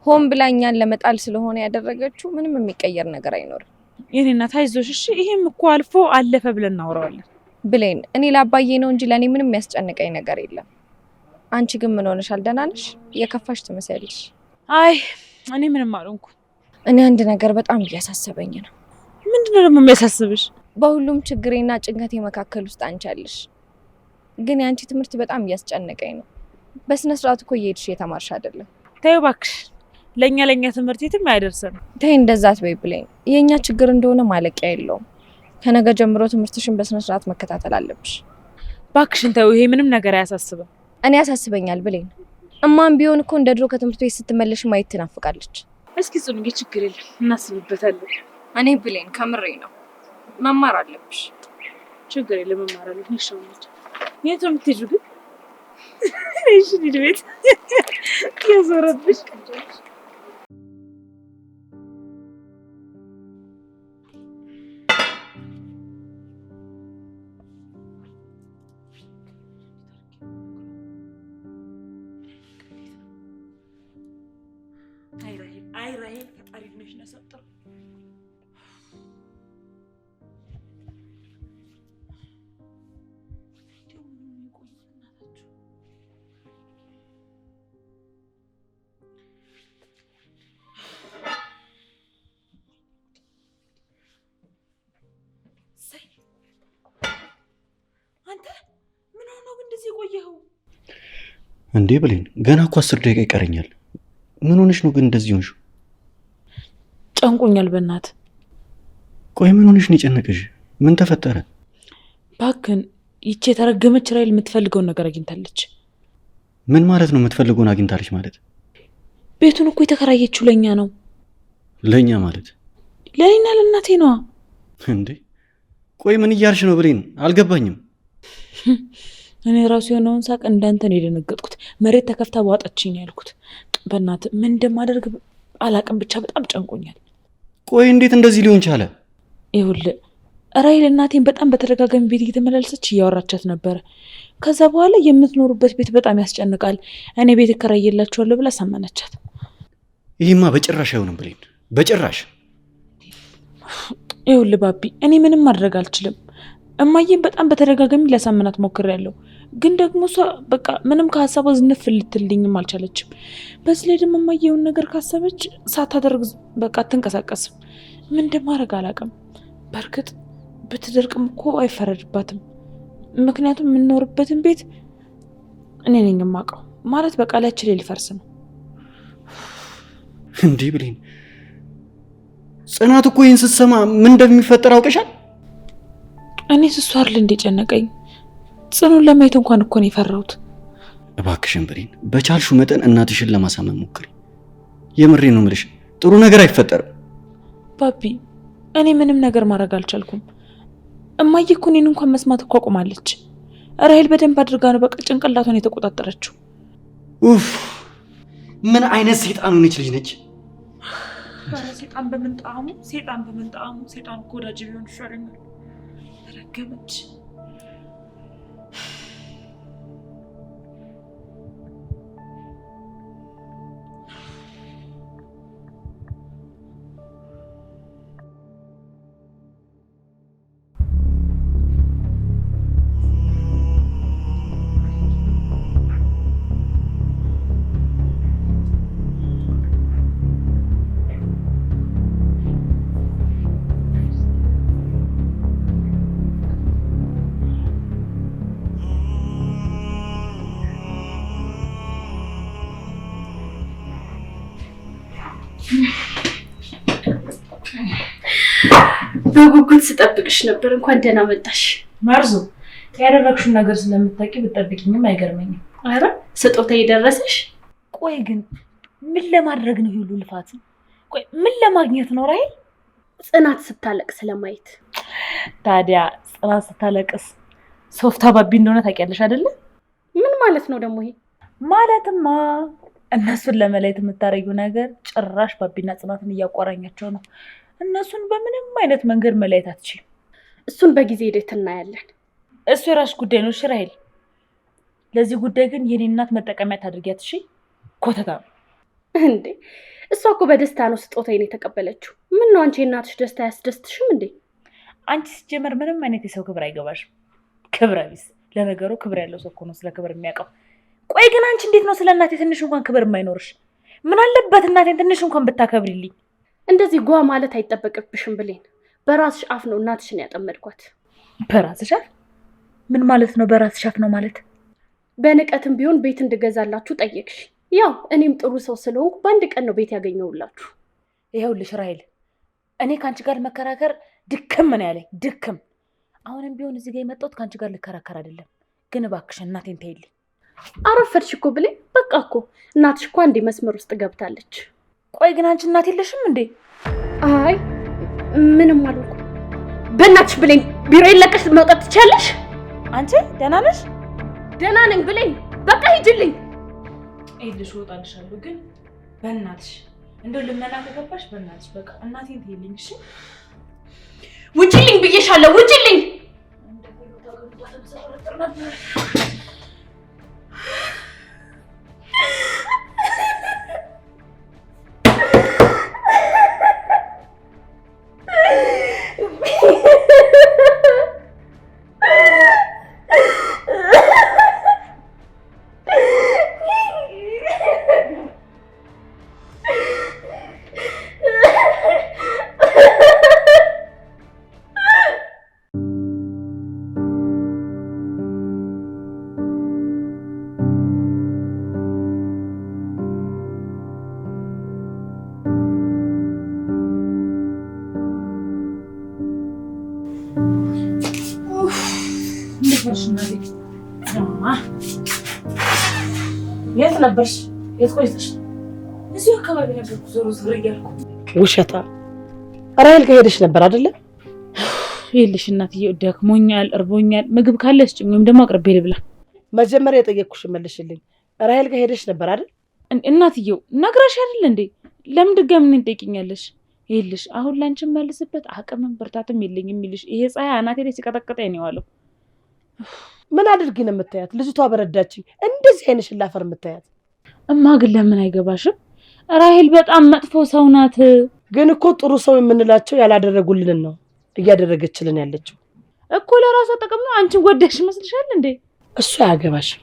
ሆን ብላ እኛን ለመጣል ስለሆነ ያደረገችው ምንም የሚቀየር ነገር አይኖርም። የኔ እናት አይዞሽ እሺ። ይሄም እኮ አልፎ አለፈ ብለን እናወራዋለን። ብሌን፣ እኔ ለአባዬ ነው እንጂ ለእኔ ምንም የሚያስጨንቀኝ ነገር የለም። አንቺ ግን ምን ሆነሻል? ደህና ነሽ? የከፋሽ ትመስያለሽ። አይ እኔ ምንም አልሆንኩ። እኔ አንድ ነገር በጣም እያሳሰበኝ ነው። ምንድነው ደግሞ የሚያሳስብሽ? በሁሉም ችግሬና ጭንቀቴ መካከል ውስጥ አንቺ አለሽ። ግን የአንቺ ትምህርት በጣም እያስጨነቀኝ ነው። በስነ ስርዓት እኮ እየሄድሽ የተማርሽ አይደለም። ተይው እባክሽ፣ ለኛ ትምህርት የትም አይደርስም። ተይ እንደዛ አትበይ ብሌን። የኛ ችግር እንደሆነ ማለቂያ የለውም። ከነገ ጀምሮ ትምህርትሽን በስነ ስርዓት መከታተል አለብሽ። እባክሽን ተይው፣ ይሄ ምንም ነገር አያሳስብም። እኔ ያሳስበኛል ብሌን። እማም ቢሆን እኮ እንደ ድሮ ከትምህርት ቤት ስትመለሽ ማየት ትናፍቃለች። እስኪ ጽኑ፣ ችግር የለም እናስብበታለን። እኔ ብሌን ከምሬ ነው፣ መማር አለብሽ። ችግር የለም መማራለሁ። ንሽውልኝ የት ነው የምትሄጂው ግን? እሺ ልጅ ቤት ያዞረብሽ። አይ ራሄል ፈጣሪ ነሽ ነሰጠው። አንተ ምን ሆነው እንደዚህ ቆየኸው እንዴ? ብሌን ገና እኮ 10 ደቂቃ ይቀረኛል። ምን ሆነሽ ነው ግን እንደዚህ ሆንሽ? ጨንቆኛል በእናት። ቆይ ምን ሆነሽ ነው የጨነቀሽ? ምን ተፈጠረ? ባክን ይቺ የተረገመች ራይል የምትፈልገውን ነገር አግኝታለች። ምን ማለት ነው የምትፈልገውን አግኝታለች ማለት? ቤቱን እኮ የተከራየችው ለኛ ነው። ለኛ ማለት? ለኔና ለእናቴ ነው። እንዴ ቆይ ምን እያልሽ ነው ብሌን? አልገባኝም። እኔ ራሱ የሆነውን ሳቅ እንዳንተ ነው የደነገጥኩት። መሬት ተከፍታ በዋጣችኝ ያልኩት። በእናት ምን እንደማደርግ አላቅም፣ ብቻ በጣም ጨንቆኛል። ቆይ እንዴት እንደዚህ ሊሆን ቻለ? ይኸውልህ ራይል እናቴን በጣም በተደጋጋሚ ቤት እየተመላለሰች እያወራቻት ነበረ። ከዛ በኋላ የምትኖሩበት ቤት በጣም ያስጨንቃል፣ እኔ ቤት እከራይላችኋለሁ ብላ ሰማነቻት። ይሄማ በጭራሽ አይሆንም ብሌን፣ በጭራሽ። ይኸውልህ ባቢ፣ እኔ ምንም ማድረግ አልችልም። እማዬን በጣም በተደጋጋሚ ሊያሳምናት ሞክሬያለሁ፣ ግን ደግሞ እሷ በቃ ምንም ከሀሳቧ ዝንፍ ልትልኝም አልቻለችም። በዚህ ላይ ደግሞ እማዬውን ነገር ካሰበች ሳታደርግ በቃ አትንቀሳቀስም። ምን እንደማደርግ አላውቅም። በእርግጥ ብትደርቅም እኮ አይፈረድባትም፣ ምክንያቱም የምንኖርበትን ቤት እኔ ነኝ የማውቀው። ማለት በቃ ላያችን ላይ ሊፈርስ ነው። እንዲህ ብሌን፣ ጽናት እኮ ይህን ስትሰማ ምን እንደሚፈጠር አውቀሻል? እኔ እሷ አይደል እንደ ጨነቀኝ፣ ጽኑን ለማየት እንኳን እኮ ነው የፈራሁት። እባክሽን ብሌን፣ በቻልሽው መጠን እናትሽን ለማሳመን ሞክሪ። የምሬ ነው የምልሽ፣ ጥሩ ነገር አይፈጠርም። ባቢ፣ እኔ ምንም ነገር ማድረግ አልቻልኩም። እማዬ እኮ እኔን እንኳን መስማት እኮ አቁማለች። ራሄል በደንብ አድርጋ ነው በቃ ጭንቅላቷን የተቆጣጠረችው። ኡፍ፣ ምን አይነት ሰይጣን ሆነች ልጅ ነች። ሰይጣን በመንጣሙ ሰይጣን እኮ ወዳጅ ቢሆን ይሻለኛል። ረገመች። በጉጉት ስጠብቅሽ ነበር። እንኳን ደህና መጣሽ። ማርዙ፣ ያደረግሽውን ነገር ስለምታውቂ ብትጠብቂኝም አይገርመኝም። አረ ስጦታ የደረሰሽ? ቆይ ግን ምን ለማድረግ ነው ሁሉ ልፋት? ቆይ ምን ለማግኘት ነው ራይል? ጽናት ስታለቅስ ለማየት። ታዲያ ጽናት ስታለቅስ ሶፍታ ባቢ እንደሆነ ታውቂያለሽ አይደለ? ምን ማለት ነው ደግሞ ይሄ? ማለትማ እነሱን ለመለየት የምታረጊው ነገር ጭራሽ ባቢና ጽናትን እያቆራኛቸው ነው። እነሱን በምንም አይነት መንገድ መለየት አትችልም። እሱን በጊዜ ሂደት እናያለን። እሱ የራስሽ ጉዳይ ነው። እሺ ራሄል፣ ለዚህ ጉዳይ ግን የኔ እናት መጠቀሚያ ታድርጊያት። እሺ ኮተታ እንዴ! እሷ እኮ በደስታ ነው ስጦታዬን የተቀበለችው። ምን ነው አንቺ የእናትሽ ደስታ ያስደስትሽም እንዴ? አንቺ ሲጀመር ምንም አይነት የሰው ክብር አይገባሽም። ክብረ ቢስ። ለነገሩ ክብር ያለው ሰው እኮ ነው ስለ ክብር የሚያውቀው። ቆይ ግን አንቺ እንዴት ነው ስለ እናቴ ትንሽ እንኳን ክብር የማይኖርሽ? ምን አለበት እናቴን ትንሽ እንኳን ብታከብሪልኝ። እንደዚህ ጓ ማለት አይጠበቅብሽም ብሌን። በራስሽ አፍ ነው እናትሽን ያጠመድኳት። በራስሽ አፍ? ምን ማለት ነው በራስሽ አፍ ነው ማለት? በንቀትም ቢሆን ቤት እንድገዛላችሁ ጠየቅሽ። ያው እኔም ጥሩ ሰው ስለሆንኩ በአንድ ቀን ነው ቤት ያገኘሁላችሁ። ይኸውልሽ ራሄል፣ እኔ ከአንቺ ጋር መከራከር ድክም ነው ያለኝ፣ ድክም። አሁንም ቢሆን እዚህ ጋር የመጣሁት ከአንቺ ጋር ልከራከር አይደለም። ግን እባክሽ እናቴን ተይልኝ። አረፈድሽ እኮ ብሌን። በቃ እኮ እናትሽ እኮ አንዴ መስመር ውስጥ ገብታለች። ቆይ ግን አንቺ እናት የለሽም እንዴ? አይ ምንም አልኩ። በእናትሽ ብሌን ቢሮ የለቀሽ መውጣት ትችያለሽ። አንቺ ደህና ነሽ? ደህና ነኝ ብሌን። በቃ ሂጂልኝ። ይኸውልሽ እወጣልሻለሁ፣ ግን በእናትሽ እንደው ልመና ከገባሽ በእናትሽ በቃ እናቴን ተይልኝ። እሺ ውጪልኝ ብዬሻለሁ፣ ውጪልኝ። የት ነበርሽ? የት ቆይተሽ? እዚሁ አካባቢ ነበርኩ ዞሮ ዞሮ እያልኩ። ውሸታ። ራሄል ጋር ሄደሽ ነበር አይደለ? ይኸውልሽ እናትዬ ደክሞኛል፣ እርቦኛል። ምግብ ካለ ስጭኝ ወይም ደግሞ አቅርቤ ልብላ። መጀመሪያ የጠየቅኩሽ መልሽልኝ። ራሄል ጋር ሄደሽ ነበር አይደል? እናትዬው ነግራሽ አይደል እንዴ? ለምን ድጋሚ ምን ትጠይቂኛለሽ? ይኸውልሽ አሁን ላንቺ መልስበት አቅምም ብርታትም የለኝም የሚልሽ ይሄ ፀሐይ አናቴ ላይ ሲቀጠቅጠኝ ነው የዋለው። ምን አድርጊ ነው የምታያት? ልጅቷ በረዳችኝ። እንደዚህ አይነሽን ላፈር የምታያት እማ ግን ለምን አይገባሽም? ራሄል በጣም መጥፎ ሰው ናት። ግን እኮ ጥሩ ሰው የምንላቸው ያላደረጉልንን ነው እያደረገችልን ያለችው እኮ። ለራሷ ጥቅም ነው። አንቺን ወደሽ ይመስልሻል እንዴ? እሱ አያገባሽም።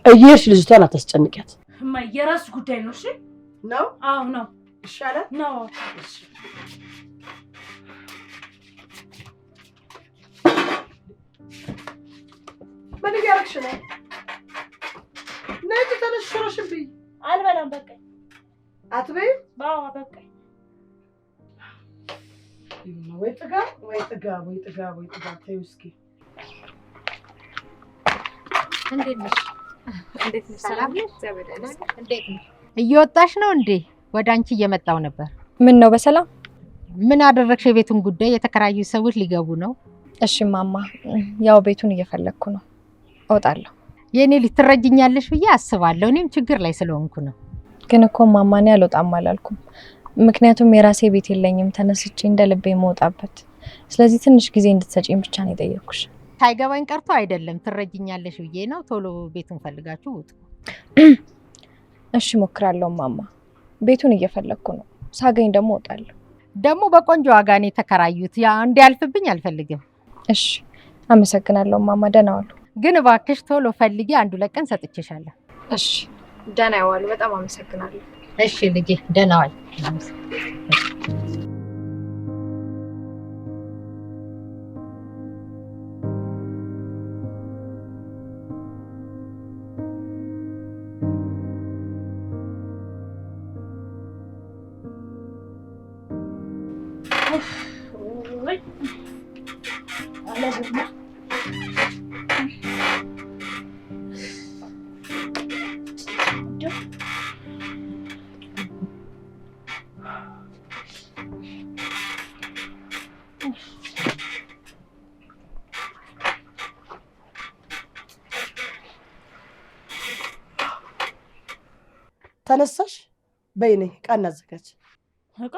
እየሄድሽ ልጅቷን አታስጨንቂያት። እማ የራሱ ጉዳይ ነው። እሺ ነው? አዎ ነው። ይሻላል ነው። ምን እያደረግሽ ነው? ነጭ ተነሽ፣ ሽሮሽን ብይ። አልበላም በቃኝ። አትበይም? አዎ በቃኝ። ወይ ጥጋብ ወይ ጥጋብ ወይ ጥጋብ ወይ ጥጋብ። ተይው እስኪ። እንዴት ነሽ? እንዴት ነሽ? ሰላም ነሽ? እግዚአብሔር ይመስገን። እንዴት ነሽ? እየወጣሽ ነው እንዴ? ወደ አንቺ እየመጣው ነበር። ምን ነው በሰላም? ምን አደረግሽ? የቤቱን ጉዳይ የተከራዩ ሰዎች ሊገቡ ነው። እሺ ማማ፣ ያው ቤቱን እየፈለግኩ ነው። እወጣለሁ። የኔ ልጅ ትረጅኛለሽ ብዬ አስባለሁ። እኔም ችግር ላይ ስለሆንኩ ነው። ግን እኮ ማማ እኔ አልወጣም አላልኩም። ምክንያቱም የራሴ ቤት የለኝም ተነስቼ እንደ ልቤ የምወጣበት። ስለዚህ ትንሽ ጊዜ እንድትሰጪኝ ብቻ ነው የጠየኩሽ። ሳይገባኝ ቀርቶ አይደለም፣ ትረጅኛለሽ ብዬ ነው። ቶሎ ቤቱን ፈልጋችሁ ውጡ። እሺ ሞክራለሁ ማማ። ቤቱን እየፈለግኩ ነው። ሳገኝ ደግሞ እወጣለሁ። ደግሞ በቆንጆ ዋጋ ነው የተከራዩት። ያ እንዲያልፍብኝ አልፈልግም። እሺ አመሰግናለሁ ማማ። ደህና ዋሉ። ግን እባክሽ ቶሎ ፈልጊ። 1-2 ቀን ሰጥቼሻለሁ። እሺ ደህና ዋሉ። በጣም አመሰግናለሁ። እሺ ልጄ ደህና ዋል። ተነሳሽ? በይ ነይ ዕቃ እናዘጋጅ። ዕቃ?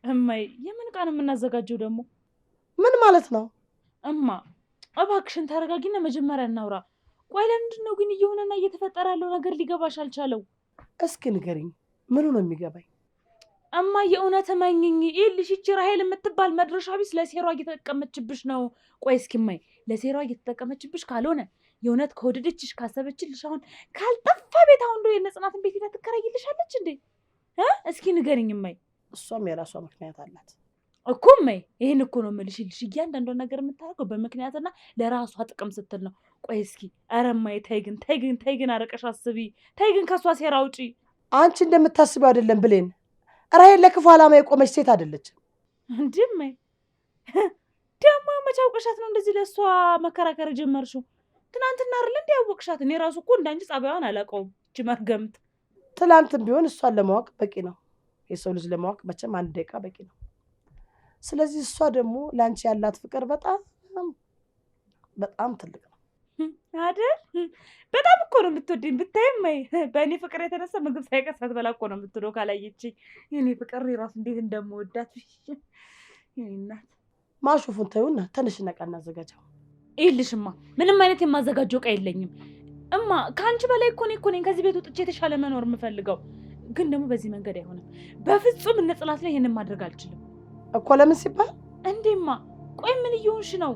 እማዬ የምን ዕቃ ነው የምናዘጋጀው ደግሞ? ምን ማለት ነው? እማ እባክሽን ተረጋጊና መጀመሪያ እናውራ። ቆይ ለምንድን ነው ግን እየሆነና እየተፈጠረ ያለው ነገር ሊገባሽ አልቻለው? እስኪ ንገሪኝ፣ ምኑ ነው የሚገባኝ? እማ የእውነት እመኚኝ። ይኸውልሽ ይህች ራሄል የምትባል መድረሻ ቢስ ለሴሯ እየተጠቀመችብሽ ነው። ቆይ እስኪ እማዬ፣ ለሴሯ እየተጠቀመችብሽ ካልሆነ የእውነት ከወደደችሽ ካሰበችልሽ አሁን ካልጠፋ ቤት አሁን እንደው የነጽናትን ቤት ሄዳ ትከራይልሻለች እንዴ? እስኪ ንገሪኝ እማዬ። እሷም የራሷ ምክንያት አላት እኮ እማዬ። ይሄን እኮ ነው የምልሽ። እያንዳንዷን ነገር የምታደርገው በምክንያትና ለራሷ ጥቅም ስትል ነው። ቆይ እስኪ ኧረ እማዬ ተይ ግን አረቀሽ አስቢ። ተይ ግን ከሷ ሴራ ውጪ። አንቺ እንደምታስቢው አይደለም ብሌን። ራሄል ለክፉ ዓላማ የቆመች ሴት አይደለችም። እንዴ እማዬ፣ ደግሞ መቼ አውቀሻት ነው እንደዚህ ለእሷ መከራከር ጀመርሽው? ትናንትና አይደል እንዴ ያወቅሻት? እኔ ራሱ እኮ እንዳንቺ ጸባዩን አላውቀውም። እቺ መርገምት። ትላንትም ቢሆን እሷን ለማወቅ በቂ ነው። የሰው ልጅ ለማወቅ መቼም 1 ደቂቃ በቂ ነው። ስለዚህ እሷ ደግሞ ለአንቺ ያላት ፍቅር በጣም ትልቅ ነው አይደል? በጣም እኮ ነው የምትወደኝ። ብታይም በእኔ ፍቅር የተነሳ ምግብ ሳይቀር በላ እኮ ነው የምትለው ካላየችኝ። የኔ ፍቅር ራሱ እንዴት እንደምወዳት እናት። ማሹፉን ተይውና ተነሽና ዕቃ እናዘጋጀው። ይኸውልሽማ ምንም አይነት የማዘጋጀው ዕቃ የለኝም እማ። ከአንቺ በላይ እኮ ነኝ ከዚህ ቤት ወጥቼ የተሻለ መኖር የምፈልገው። ግን ደግሞ በዚህ መንገድ አይሆንም በፍጹም። እነ ጽናት ላይ ይሄንን ማድረግ አልችልም እኮ። ለምን ሲባል እንዴማ? ቆይ ምን እየሆንሽ ነው?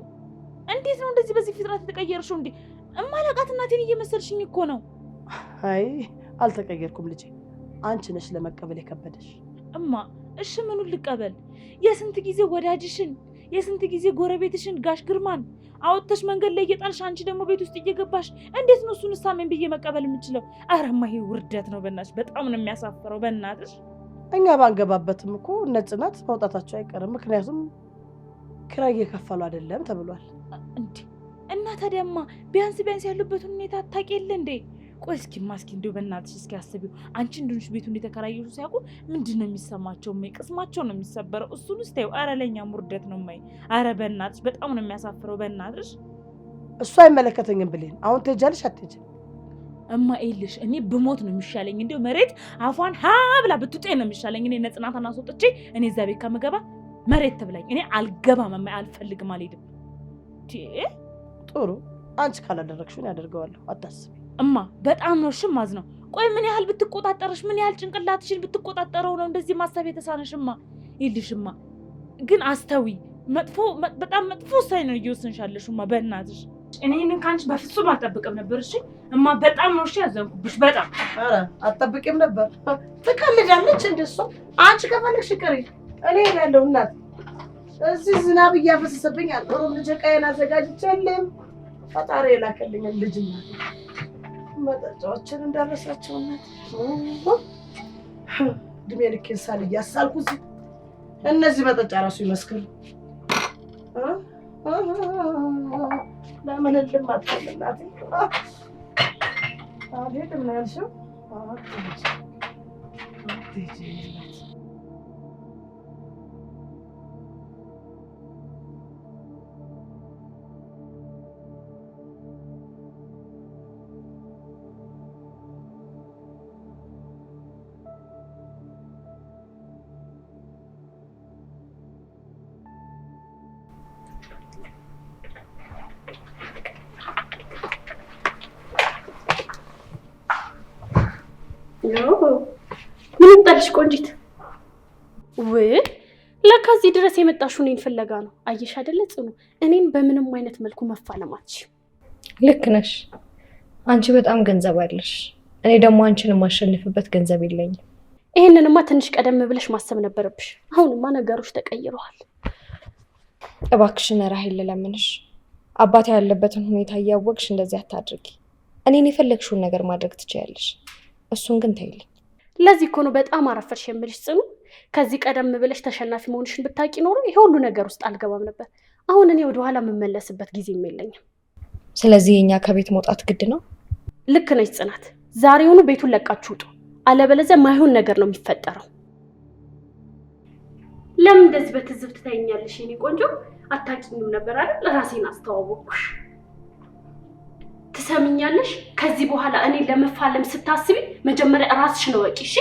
እንዴት ነው እንደዚህ በዚህ ፍጥረት የተቀየርሽው እንዴ? እማላቃት እናቴን እየመሰልሽኝ እኮ ነው። አይ አልተቀየርኩም ልጄ፣ አንቺ ነሽ ለመቀበል የከበደሽ። እማ እሺ ምኑን ልቀበል? የስንት ጊዜ ወዳጅሽን የስንት ጊዜ ጎረቤትሽን ጋሽ ግርማን አውጥተሽ መንገድ ላይ እየጣልሽ አንቺ ደግሞ ቤት ውስጥ እየገባሽ እንዴት ነው እሱን ሳሜን ብዬ መቀበል የምችለው? ኧረ እማ ይሄ ውርደት ነው በእናትሽ፣ በጣም ነው የሚያሳፍረው በእናትሽ። እኛ ባንገባበትም እኮ እነ ጽናት መውጣታቸው አይቀርም። ምክንያቱም ኪራይ እየከፈሉ አይደለም ተብሏል። እንዴ እና ታዲያማ ቢያንስ ያሉበትን ሁኔታ አታውቂ የለ እንዴ? ቆይ እስኪማ እንደው በእናትሽ እስኪ አስቢው። አንቺ እንደሆንሽ ቤቱ እንደተከራየሹ ሲያውቁ ምንድን ነው የሚሰማቸው? ቅስማቸው ነው የሚሰበረው። እሱን ውስጥ ይኸው። ኧረ ለእኛም ውርደት ነው የማይ። ኧረ በእናትሽ በጣም ነው የሚያሳፍረው በእናትሽ። እሱ አይመለከተኝም ብሌን። አሁን ትሄጃለሽ አትሄጂም? እማ ይኸውልሽ እኔ ብሞት ነው የሚሻለኝ። እንደው መሬት አፏን ሀ ብላ ብትውጤ ነው የሚሻለኝ። እኔ ነጽናትን አስወጥቼ እኔ እዛ ቤት ከምገባ መሬት ትብላኝ። እኔ አልገባም፣ እማ አልፈልግም፣ አልሄድም። ጥሩ፣ አንቺ ካላደረግሽውን ያደርገዋለሁ፣ አታስቢ። እማ በጣም ነው ሽማዝ ነው። ቆይ ምን ያህል ብትቆጣጠርሽ፣ ምን ያህል ጭንቅላትሽን ብትቆጣጠረው ነው እንደዚህ ማሰብ የተሳነሽማ? ይልሽማ ግን አስተዊ። በጣም መጥፎ ውሳኔ ነው እየወሰንሻለሽማ በእናትሽ። እኔ ይሄንን ካንቺ በፍጹም አልጠብቅም ነበር። እሺ እማ በጣም ነው ያዘንኩብሽ በጣም። ኧረ አትጠብቂም ነበር። ትቀልጃለች እንደሷ። አንቺ ከፈለግሽ ቅሪ፣ እኔ እሄዳለሁ። እናት እዚህ ዝናብ እያፈሰሰብኝ አልጦሩም። ልጅ ዕቃዬን አዘጋጅቻለሁ። ፈጣሪ የላከልኝን ልጅ መጠጫዎችን እንዳረሳቸው እናት እድሜ ልኬን ሳል እያሳልኩ እነዚህ መጠጫ ራሱ ይመስክሩ። ለምን ልም አትል እናቴ? አልሄድም ነው ያልሽው? ምን እንጣልሽ ቆንጂት? ወይ ለካ እዚህ ድረስ የመጣሽው እኔን ፍለጋ ነው። አየሽ አይደለ ጽኑ፣ እኔን በምንም አይነት መልኩ መፋለማች። ልክ ነሽ። አንቺ በጣም ገንዘብ አለሽ፣ እኔ ደግሞ አንቺን የማሸንፍበት ገንዘብ የለኝም። ይሄንንማ ትንሽ ቀደም ብለሽ ማሰብ ነበረብሽ። አሁንማ ነገሮች ተቀይረዋል። እባክሽን ራሄል ልለምንሽ፣ አባቴ ያለበትን ሁኔታ እያወቅሽ እንደዚህ አታድርጊ። እኔን የፈለግሽውን ነገር ማድረግ ትችያለሽ፣ እሱን ግን ተይልኝ። ለዚህ እኮ ነው በጣም አረፈርሽ የምልሽ ጽኑ። ከዚህ ቀደም ብለሽ ተሸናፊ መሆንሽን ብታውቂ ኖሮ ይሄ ሁሉ ነገር ውስጥ አልገባም ነበር። አሁን እኔ ወደኋላ የምመለስበት ጊዜም የለኝም። ስለዚህ የኛ ከቤት መውጣት ግድ ነው። ልክ ነች ጽናት። ዛሬውኑ ቤቱን ለቃችሁ ውጡ፣ አለበለዚያ ማይሆን ነገር ነው የሚፈጠረው። ለምን እንደዚህ በትዝብት ታይኛለሽ? የኔ ቆንጆ አታውቂኝም ነበር አይደል? ራሴን አስተዋወቅኩሽ። ትሰሚኛለሽ? ከዚህ በኋላ እኔ ለመፋለም ስታስቢ መጀመሪያ ራስሽን ወቂ። እሺ